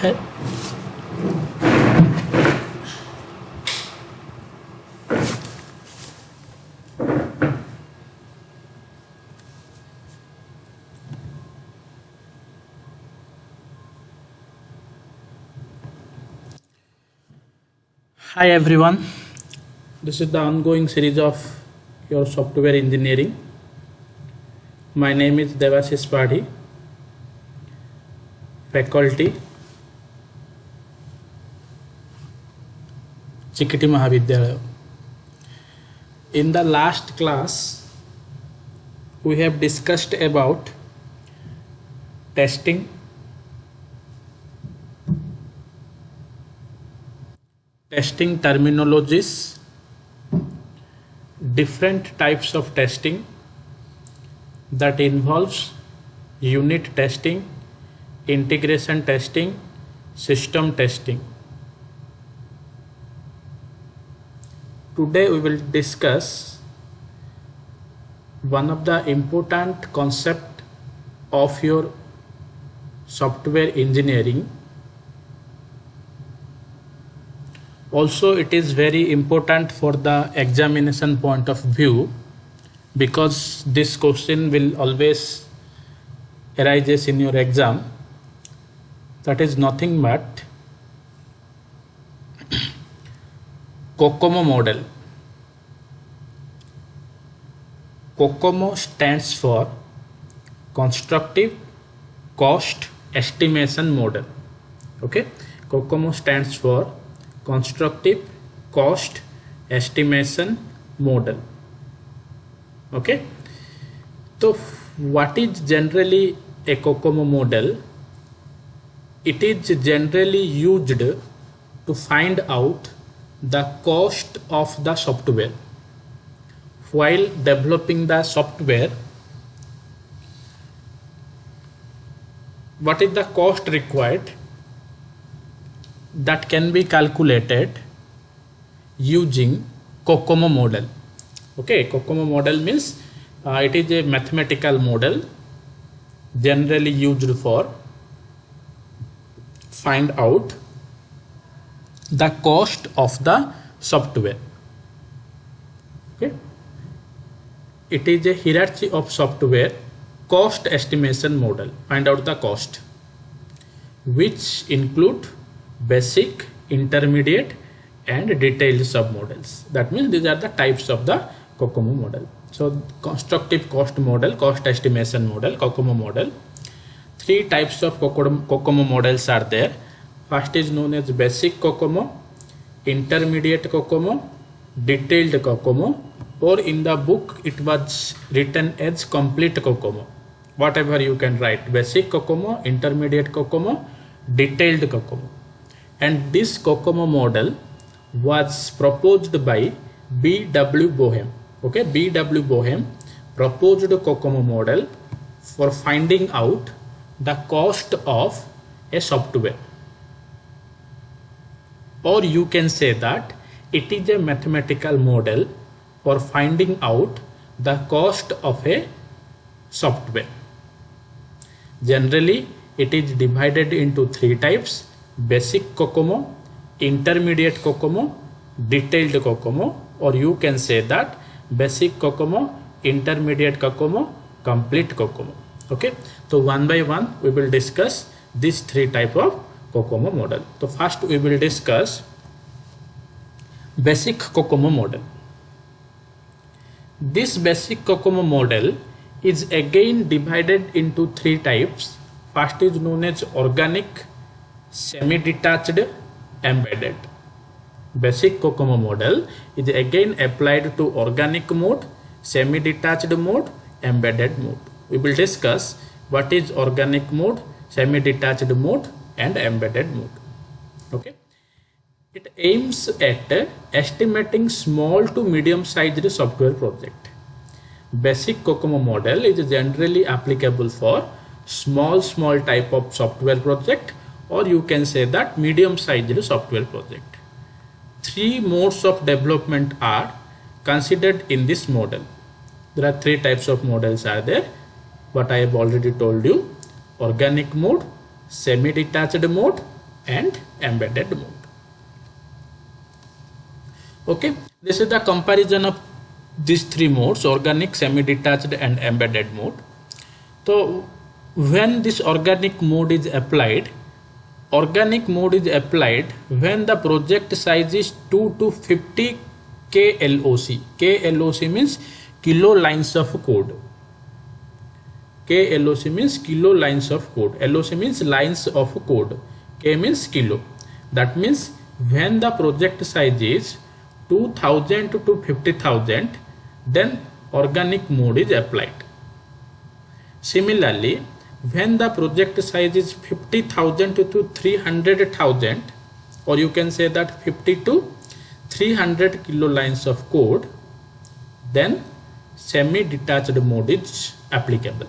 Hi everyone. This is the ongoing series of your software engineering. My name is Devashish Padhi, faculty, Chikiti Mahavidyalaya. In the last class, we have discussed about testing, testing terminologies, different types of testing that involves unit testing, integration testing, system testing. Today we will discuss one of the important concept of your software engineering. Also, it is very important for the examination point of view because this question will always arises in your exam. That is nothing but COCOMO model. COCOMO stands for Constructive Cost Estimation Model. Okay, COCOMO stands for Constructive Cost Estimation Model. Okay, so what is generally a COCOMO model? It is generally used to find out the cost of the software. While developing the software, what is the cost required? That can be calculated using COCOMO model. Okay, COCOMO model means it is a mathematical model generally used for find out the cost of the software. Okay, it is a hierarchy of software cost estimation model. Find out the cost, which include basic, intermediate and detailed submodels. That means these are the types of the COCOMO model. So constructive cost model, cost estimation model, COCOMO model. Three types of COCOMO models are there. First is known as basic COCOMO, intermediate COCOMO, detailed COCOMO, or in the book it was written as complete COCOMO. Whatever you can write, basic COCOMO, intermediate COCOMO, detailed COCOMO. And this COCOMO model was proposed by B.W. Boehm. Okay, B.W. Boehm proposed a COCOMO model for finding out the cost of a software. Or you can say that it is a mathematical model for finding out the cost of a software. Generally, it is divided into three types: basic COCOMO, intermediate COCOMO, detailed COCOMO, or you can say that basic COCOMO, intermediate COCOMO, complete COCOMO. Okay, so one by one we will discuss these three types of COCOMO model. So first we will discuss basic COCOMO model. This basic COCOMO model is again divided into three types. First is known as organic, semi-detached, embedded. Basic COCOMO model is again applied to organic mode, semi-detached mode, embedded mode. We will discuss what is organic mode, semi-detached mode and embedded mode. Okay, it aims at estimating small to medium sized software project. Basic COCOMO model is generally applicable for small type of software project, or you can say that medium sized software project. Three modes of development are considered in this model. There are three types of models are there. What I have already told you: organic mode, semi-detached mode and embedded mode. Okay, this is the comparison of these three modes: organic, semi-detached and embedded mode. So when this organic mode is applied when the project size is 2 to 50 KLOC. KLOC means kilo lines of code. KLOC means kilo lines of code. LOC means lines of code. K means kilo. That means when the project size is 2000 to 50,000, then organic mode is applied. Similarly, when the project size is 50,000 to 300,000, or you can say that 50 to 300 kilo lines of code, then semi-detached mode is applicable.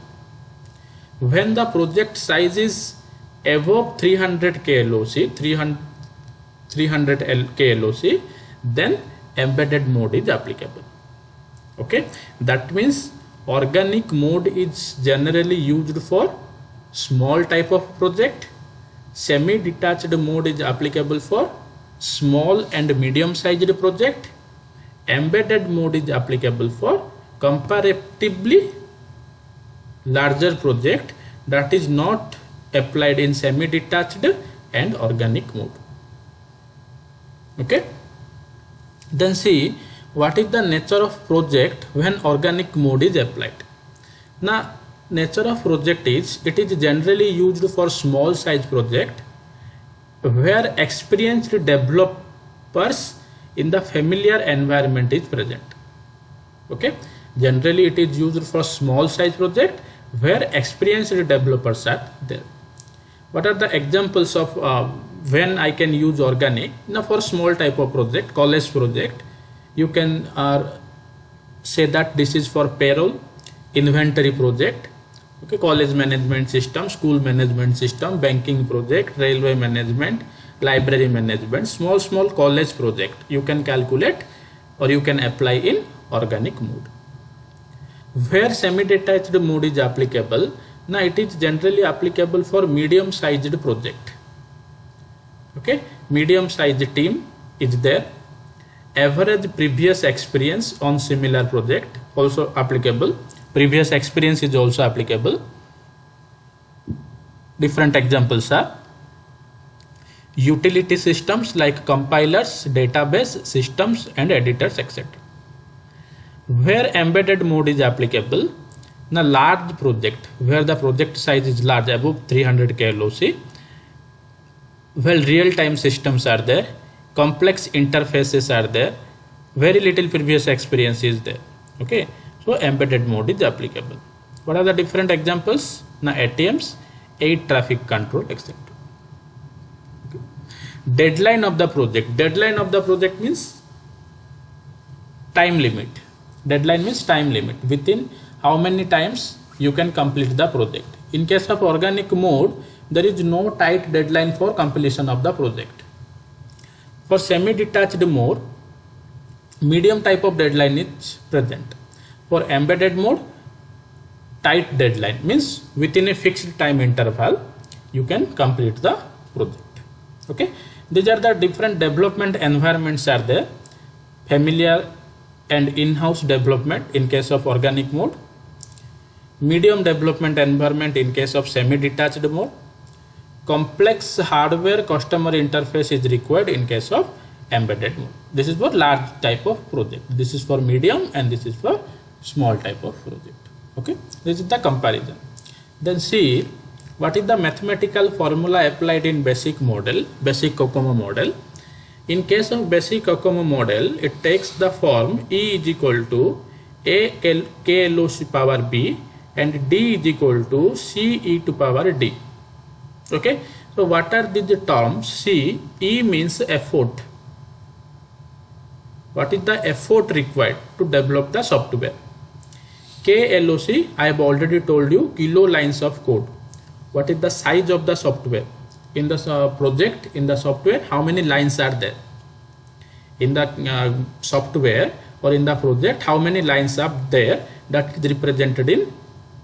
When the project size is above 300 KLOC, 300 KLOC, then embedded mode is applicable. Okay, that means organic mode is generally used for small type of project. Semi-detached mode is applicable for small and medium sized project. Embedded mode is applicable for comparatively larger project that is not applied in semi-detached and organic mode. Okay, then see what is the nature of project when organic mode is applied. Now, nature of project is, it is generally used for small size project where experienced developers in the familiar environment is present. Okay, generally it is used for small size project where experienced developers are there. What are the examples of when I can use organic? Now, for small type of project, college project, you can say that this is for payroll, inventory project, okay, college management system, school management system, banking project, railway management, library management. Small college project you can calculate or you can apply in organic mode. Where semi-detached mode is applicable, now it is generally applicable for medium sized project. Okay, medium sized team is there. Average previous experience on similar project also applicable. Previous experience is also applicable. Different examples are utility systems like compilers, database systems and editors, etc. Where embedded mode is applicable, in a large project where the project size is large, above 300 KLOC, well, real-time systems are there, complex interfaces are there, very little previous experience is there. Okay, so embedded mode is applicable. What are the different examples? Now, ATMs, air traffic control, etc. Okay. Deadline of the project. Deadline of the project means time limit. Deadline means time limit. Within how many times you can complete the project. In case of organic mode, there is no tight deadline for completion of the project. For semi-detached mode, medium type of deadline is present. For embedded mode, tight deadline means within a fixed time interval you can complete the project. Okay, these are the different development environments are there. Familiar and in-house development in case of organic mode, medium development environment in case of semi-detached mode, complex hardware customer interface is required in case of embedded mode. This is for large type of project, this is for medium and this is for small type of project. Okay, this is the comparison. Then see what is the mathematical formula applied in basic model, basic COCOMO model. In case of basic COCOMO model, it takes the form E is equal to KLOC power B and D is equal to CE to power D. Okay, so what are these terms? See, E means effort. What is the effort required to develop the software? KLOC, I have already told you, kilo lines of code. What is the size of the software? In the project, in the software, how many lines are there? In the software or in the project, how many lines are there? That is represented in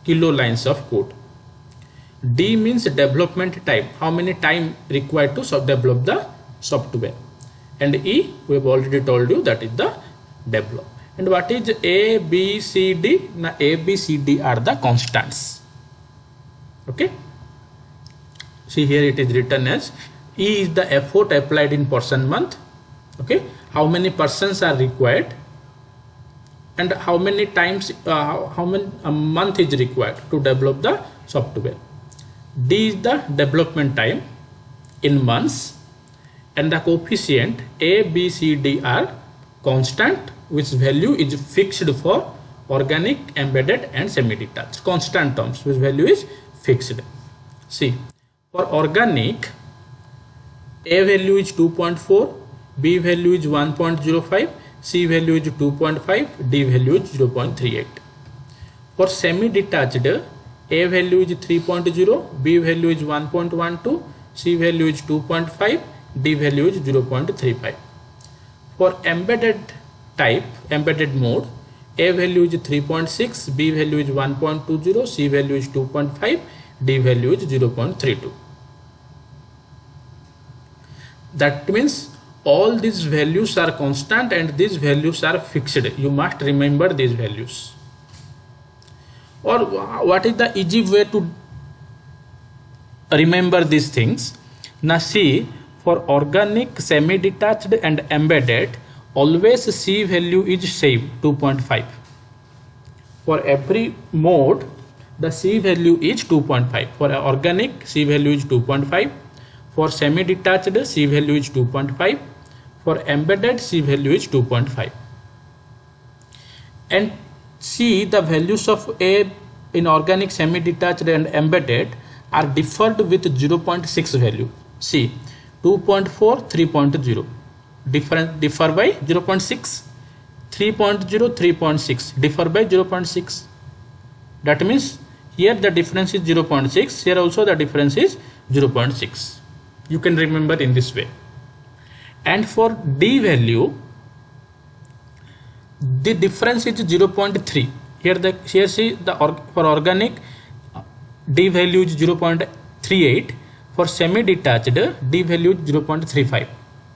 kilo lines of code. D means development time, how many time required to develop the software, and E we have already told you that is the develop. And what is A, B, C, D? Now A, B, C, D are the constants. Okay. See here it is written as E is the effort applied in person month. Okay. How many persons are required and how many times, how many a month is required to develop the software. D is the development time in months, and the coefficient A, B, C, D are constant, which value is fixed for organic, embedded and semi-detached. Constant terms, which value is fixed. See, for organic, A value is 2.4, B value is 1.05, C value is 2.5, D value is 0.38. For semi-detached, A value is 3.0, B value is 1.12, C value is 2.5, D value is 0.35. For embedded type, embedded mode, A value is 3.6, B value is 1.20, C value is 2.5, D value is 0.32. That means all these values are constant and these values are fixed. You must remember these values. Or what is the easy way to remember these things? Now see, for organic, semi-detached and embedded, always C value is same, 2.5. For every mode, the C value is 2.5. For organic, C value is 2.5. For semi-detached, C value is 2.5. For embedded, C value is 2.5. And see, the values of A in organic, semi-detached and embedded are differed with 0.6 value. See, 2.4, 3.0. Differ by 0.6. 3.0, 3.6. Differ by 0.6. That means here the difference is 0.6. Here also the difference is 0.6. You can remember in this way. And for D value, the difference is 0.3. Here see for organic, D value is 0.38. For semi-detached, D value is 0.35.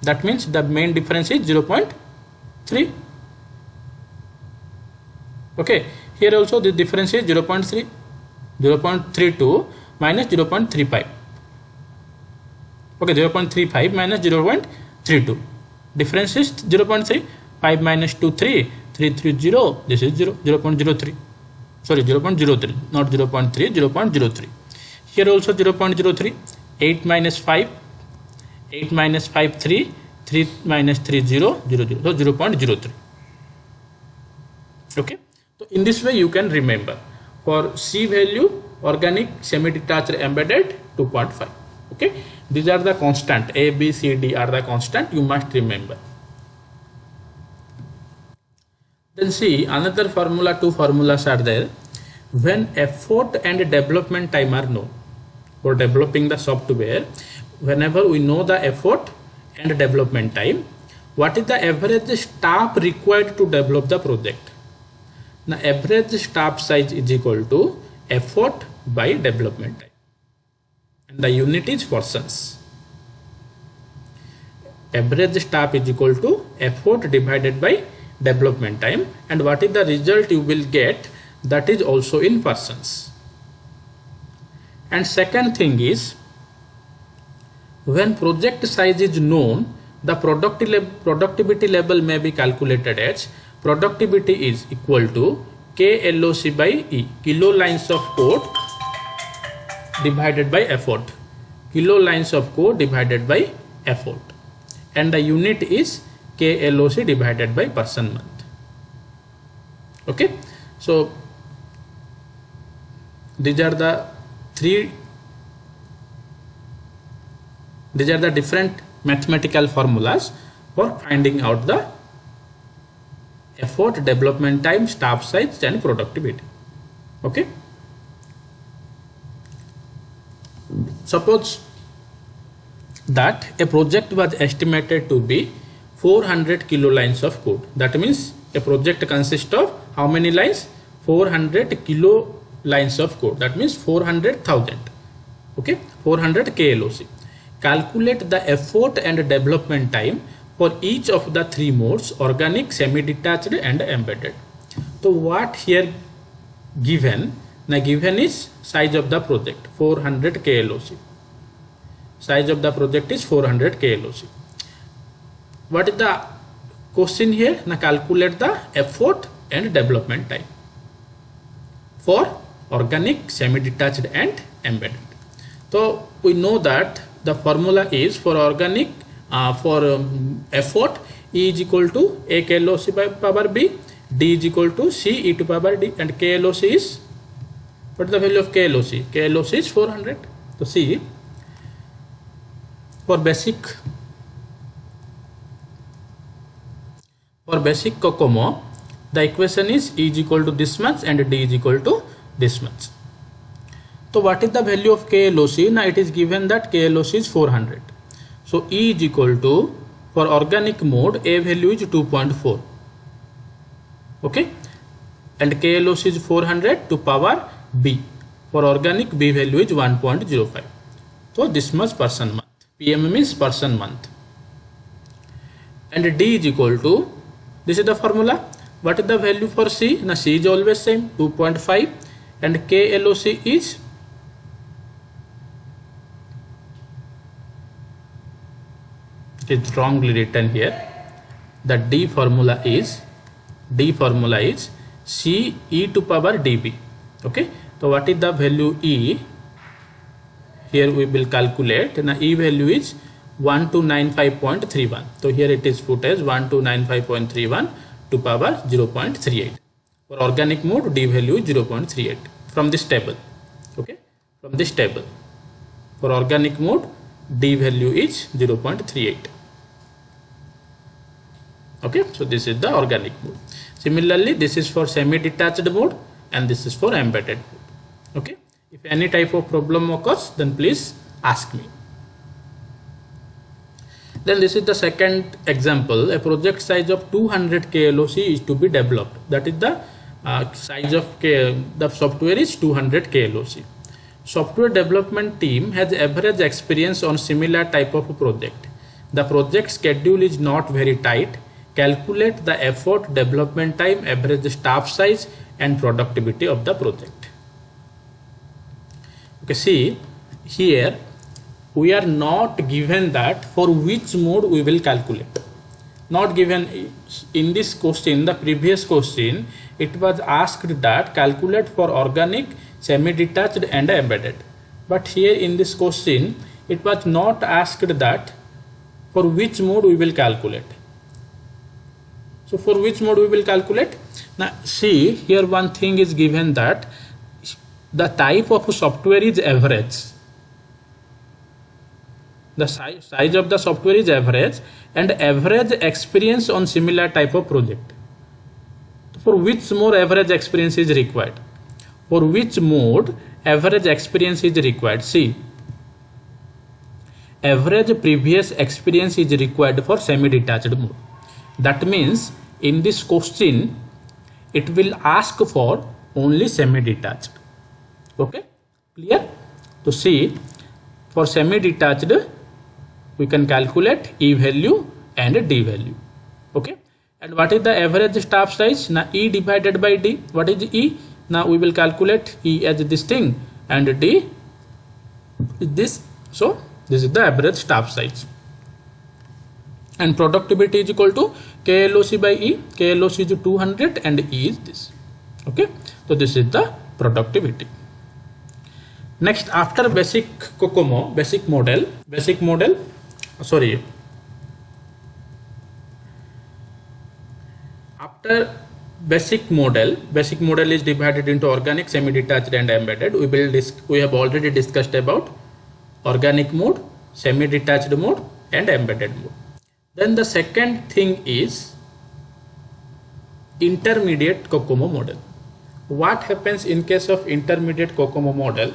That means the main difference is 0.3. Okay. Here also the difference is 0.3. 0.32 minus 0.35. Okay, 0.35 minus 0.32. Difference is 0.3. 5 minus 2, 3. 3, 3, 0. This is 0.03. Sorry, 0.03. Not 0.3, 0.03. Here also 0.03. 8 minus 5. 8 minus 5, 3. 3 minus 3, 0, 0, 0. So 0.03. Okay. So in this way you can remember. For C value, organic, semi-detached, embedded, 2.5. Okay. These are the constant. A, B, C, D are the constant. You must remember. Then see another formula. Two formulas are there. When effort and development time are known for developing the software, whenever we know the effort and development time, what is the average staff required to develop the project? Now average staff size is equal to effort by development time, and the unit is persons. Average staff is equal to effort divided by development time, and what is the result you will get, that is also in persons. And second thing is, when project size is known, the productivity level may be calculated as productivity is equal to KLOC by E, kilo lines of code divided by effort. Kilo lines of code divided by effort, and the unit is KLOC divided by person month. Okay, so these are the different mathematical formulas for finding out the effort, development time, staff size and productivity. Okay, suppose that a project was estimated to be 400 kilo lines of code. That means a project consists of how many lines? 400 kilo lines of code. That means 400,000. Okay, 400 KLOC. Calculate the effort and development time for each of the three modes: organic, semi-detached and embedded. So what here given? Now given is size of the project 400 KLOC. Size of the project is 400 KLOC. What is the question here? Now calculate the effort and development time for organic, semi-detached and embedded. So we know that the formula is for organic, effort, E is equal to A KLOC by power B, D is equal to C E to power D, and KLOC is, what is the value of KLOC? KLOC is 400. So see, for basic COCOMO, the equation is E is equal to this much and D is equal to this much. So what is the value of KLOC? Now it is given that KLOC is 400. So E is equal to, for organic mode, A value is 2.4. Okay, and KLOC is 400 to power B. For organic, B value is 1.05. So this much person month. PM means person month. And D is equal to, this is the formula. What is the value for C? Now C is always same, 2.5, and KLOC is, it is wrongly written here. The D formula is C E to power DB. Okay, so what is the value E? Here we will calculate. Now E value is 1295.31. So here it is put as 1295.31 to power 0.38. For organic mode, D value is 0.38 from this table. Okay, from this table. For organic mode, D value is 0.38. Okay, so this is the organic mode. Similarly, this is for semi-detached mode and this is for embedded mode. Okay, if any type of problem occurs, then please ask me. Then this is the second example. A project size of 200 KLOC is to be developed. That is the size of the software is 200 KLOC. Software development team has average experience on similar type of project. The project schedule is not very tight. Calculate the effort, development time, average staff size and productivity of the project. Okay, see here we are not given that for which mode we will calculate. Not given in this question. The previous question it was asked that calculate for organic, semi-detached and embedded. But here in this question it was not asked that for which mode we will calculate. So for which mode we will calculate? Now see here one thing is given that the type of software is average. The size of the software is average and average experience on similar type of project. For which more average experience is required? For which mode average experience is required? See, average previous experience is required for semi-detached mode. That means in this question it will ask for only semi-detached. Okay, clear? To see, for semi-detached we can calculate E value and D value. Okay, and what is the average staff size? Now E divided by D. What is E? Now we will calculate E as this thing and D is this. So this is the average staff size. And productivity is equal to KLOC by E. KLOC is 200 and E is this. Okay, so this is the productivity. Next, after basic COCOMO, after basic model is divided into organic, semi-detached and embedded. We have already discussed about organic mode, semi-detached mode and embedded mode. Then the second thing is intermediate COCOMO model. What happens in case of intermediate COCOMO model?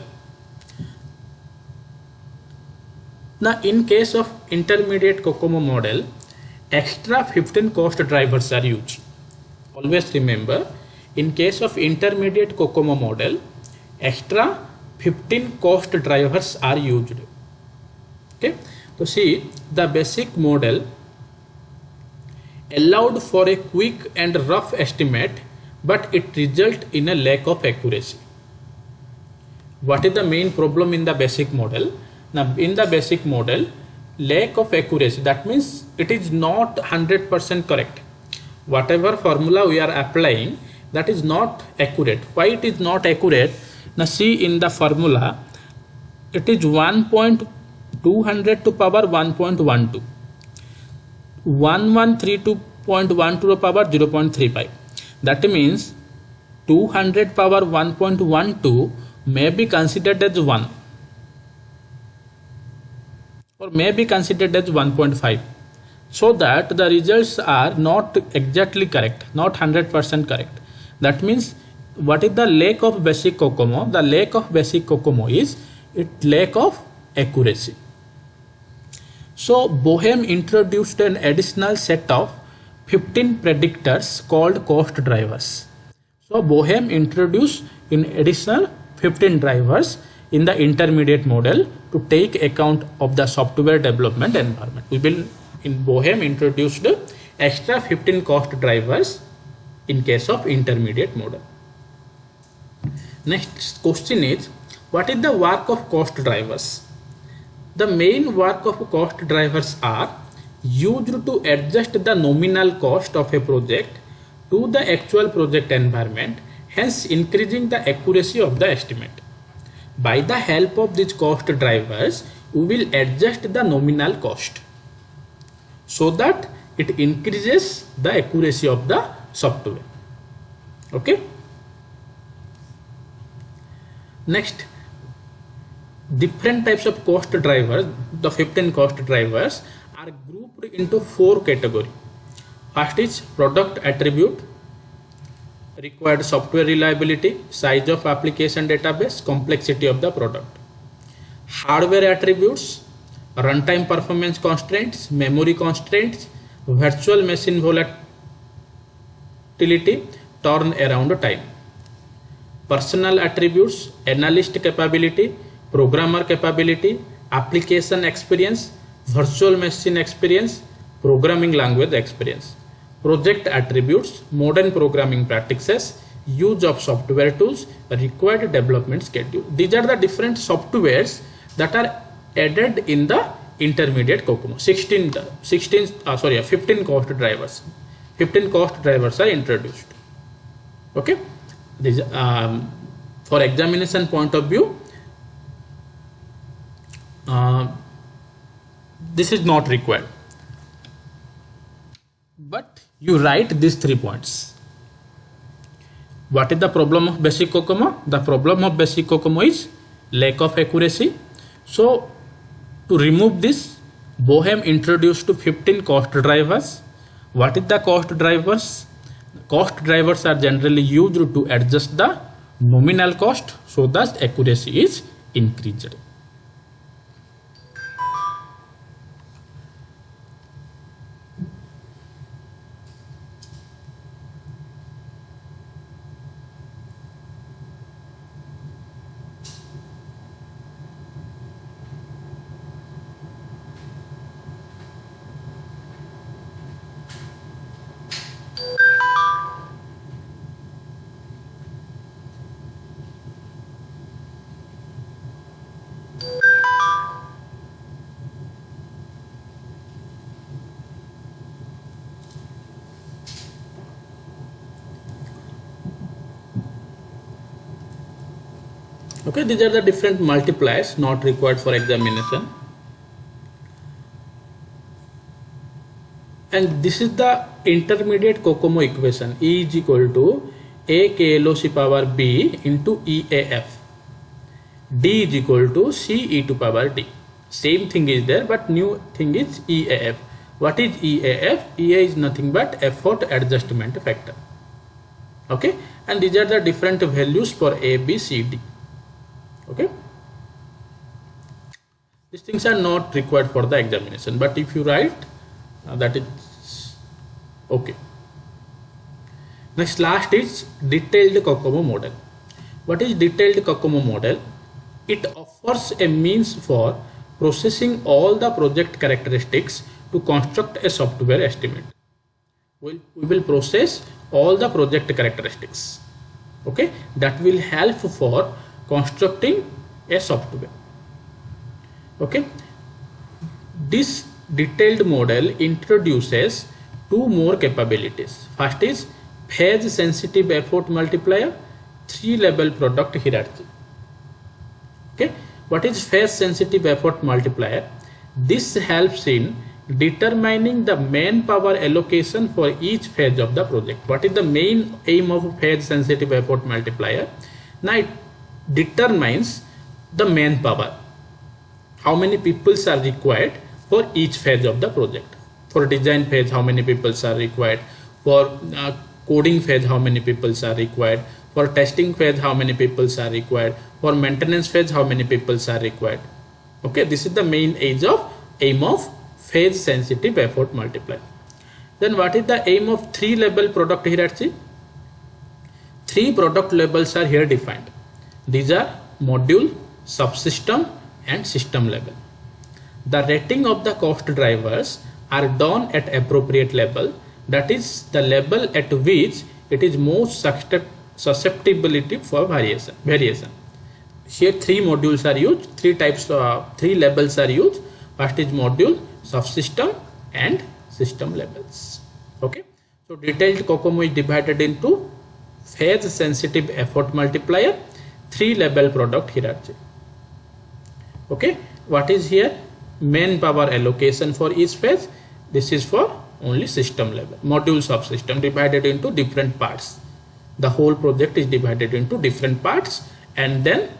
Now in case of intermediate COCOMO model, extra 15 cost drivers are used. Always remember, in case of intermediate COCOMO model, extra 15 cost drivers are used. Okay, so see, the basic model allowed for a quick and rough estimate, but it results in a lack of accuracy. What is the main problem in the basic model? Now, in the basic model, lack of accuracy, that means it is not 100% correct. Whatever formula we are applying, that is not accurate. Why it is not accurate? Now see, in the formula, it is 1.200 to power 1.12, 1132.12 to power 0.35. That means 200 power 1.12 may be considered as 1 or may be considered as 1.5, so that the results are not exactly correct, not 100% correct. That means what is the lack of basic COCOMO? The lack of basic COCOMO is its lack of accuracy. So Boehm introduced an additional set of 15 predictors called cost drivers. So Boehm introduced in additional 15 drivers in the intermediate model to take account of the software development environment. We will in Boehm introduced extra 15 cost drivers in case of intermediate model. Next question is, what is the work of cost drivers? The main work of cost drivers are used to adjust the nominal cost of a project to the actual project environment, hence increasing the accuracy of the estimate. By the help of these cost drivers, we will adjust the nominal cost so that it increases the accuracy of the software. Okay. Next, different types of cost drivers, the 15 cost drivers are grouped into 4 categories. First is product attribute, required software reliability, size of application database, complexity of the product. Hardware attributes, runtime performance constraints, memory constraints, virtual machine volatility, turnaround time. Personal attributes, analyst capability, programmer capability, application experience, virtual machine experience, programming language experience. Project attributes, modern programming practices, use of software tools, required development schedule. These are the different softwares that are added in the intermediate COCOMO. 15 cost drivers. 15 cost drivers are introduced. Okay. This, for examination point of view, this is not required, but you write these 3 points. What is the problem of basic COCOMO? The problem of basic COCOMO is lack of accuracy. So to remove this, Boehm introduced 15 cost drivers. What is the cost drivers? Cost drivers are generally used to adjust the nominal cost so that accuracy is increased. Okay, these are the different multipliers not required for examination. And this is the intermediate COCOMO equation. E is equal to A KLOC power B into EAF. D is equal to C e to power D. Same thing is there, but new thing is EAF. What is EAF? EA is nothing but effort adjustment factor. Okay, and these are the different values for A, B, C, D. Okay, these things are not required for the examination, but if you write that is okay. Next, last is detailed COCOMO model. What is detailed COCOMO model? It offers a means for processing all the project characteristics to construct a software estimate. We will process all the project characteristics, okay, that will help for constructing a software. Okay, this detailed model introduces two more capabilities. First is phase sensitive effort multiplier, 3-level product hierarchy. Okay, what is phase sensitive effort multiplier? This helps in determining the manpower allocation for each phase of the project. What is the main aim of phase sensitive effort multiplier? Now it determines the manpower, how many people are required for each phase of the project. For design phase, how many people are required? For coding phase, how many people are required? For testing phase, how many people are required? For maintenance phase, how many people are required? Okay, this is the main aim of phase sensitive effort multiplier. Then what is the aim of 3-level product hierarchy? 3 product levels are here defined. These are module, subsystem and system level. The rating of the cost drivers are done at appropriate level, that is the level at which it is most susceptibility for variation. Here 3 modules are used, 3 levels are used. First is module, subsystem and system levels. Okay, so detailed COCOMO is divided into phase sensitive effort multiplier, 3-level product hierarchy. Okay, what is here? Manpower allocation for each phase. This is for only system level. Module, subsystem divided into different parts. The whole project is divided into different parts and then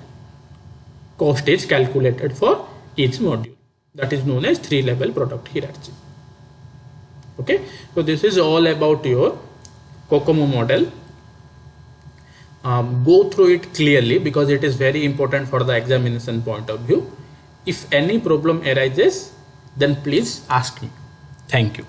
cost is calculated for each module. That is known as 3-level product hierarchy. Okay, so this is all about your COCOMO model. Go through it clearly because it is very important for the examination point of view. If any problem arises, then please ask me. Thank you.